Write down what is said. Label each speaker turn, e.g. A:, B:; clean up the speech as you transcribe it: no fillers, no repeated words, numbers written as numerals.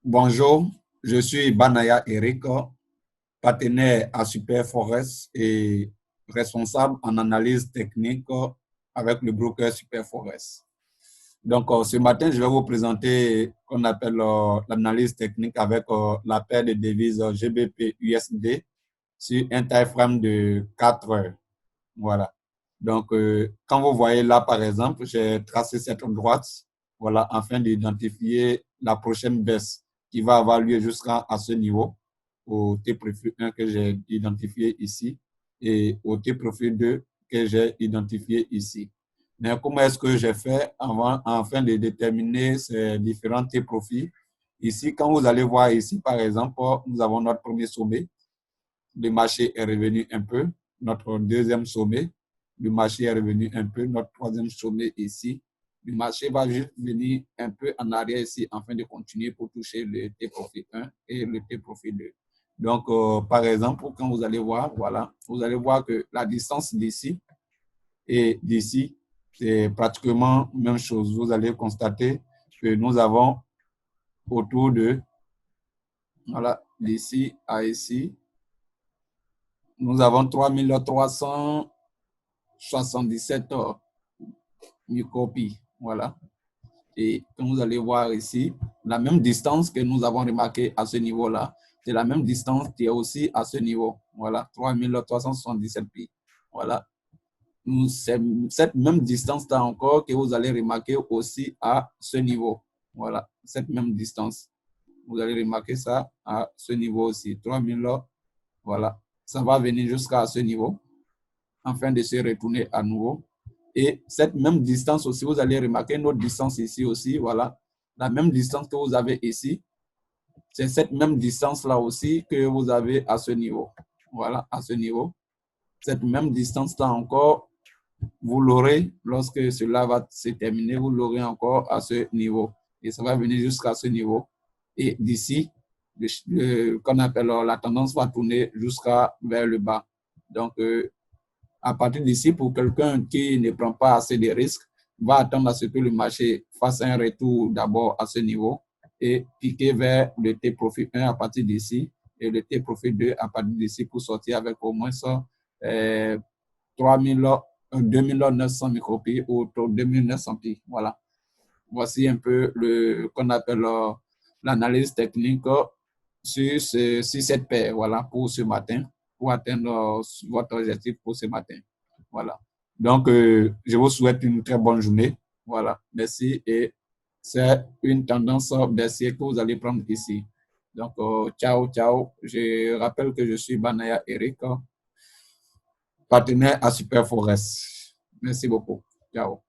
A: Bonjour, je suis Banaya Eric, partenaire à Superforest et responsable en analyse technique avec le broker Superforest. Donc, ce matin, je vais vous présenter ce qu'on appelle l'analyse technique avec la paire de devises GBP-USD sur un time frame de 4 heures. Voilà. Donc, quand vous voyez là, par exemple, j'ai tracé cette droite, voilà, afin d'identifier la prochaine baisse qui va avoir lieu jusqu'à ce niveau, au T-profil 1 que j'ai identifié ici et au T-profil 2 que j'ai identifié ici. Mais comment est-ce que j'ai fait afin de déterminer ces différents T-profils? Ici, quand vous allez voir ici, par exemple, nous avons notre premier sommet. Le marché est revenu un peu. Notre deuxième sommet, le marché est revenu un peu. Notre troisième sommet ici, le marché va juste venir un peu en arrière ici afin de continuer pour toucher le T-profit 1 et le T-profit 2. Donc, par exemple, quand vous allez voir, voilà, vous allez voir que la distance d'ici et d'ici, c'est pratiquement la même chose. Vous allez constater que nous avons autour de, voilà, d'ici à ici, nous avons 3377 micropies. Voilà. Et quand vous allez voir ici, la même distance que nous avons remarqué à ce niveau-là, c'est la même distance qui est aussi à ce niveau. Voilà, 3377 pi. Voilà. C'est cette même distance-là encore que vous allez remarquer aussi à ce niveau. Voilà, cette même distance. Vous allez remarquer ça à ce niveau aussi. 3000, voilà. Ça va venir jusqu'à ce niveau, afin de se retourner à nouveau. Et cette même distance aussi, vous allez remarquer notre distance ici aussi, voilà. La même distance que vous avez ici, c'est cette même distance-là aussi que vous avez à ce niveau. Voilà, à ce niveau. Cette même distance-là encore, vous l'aurez lorsque cela va se terminer, vous l'aurez encore à ce niveau. Et ça va venir jusqu'à ce niveau. Et d'ici, qu'on appelle la tendance va tourner jusqu'à vers le bas. Donc, à partir d'ici, pour quelqu'un qui ne prend pas assez de risques, va attendre à ce que le marché fasse un retour d'abord à ce niveau et piquer vers le T-profit 1 à partir d'ici et le T-profit 2 à partir d'ici pour sortir avec au moins ça, 2900 micropies ou 2900 pi. Voilà. Voici un peu le qu'on appelle l'analyse technique sur cette paire, voilà, pour ce matin, pour atteindre votre objectif pour ce matin. Voilà. Donc, je vous souhaite une très bonne journée. Voilà. Merci. Et c'est une tendance baissière que vous allez prendre ici. Donc, ciao, ciao. Je rappelle que je suis Banaya Eric, partenaire à Superforest. Merci beaucoup. Ciao.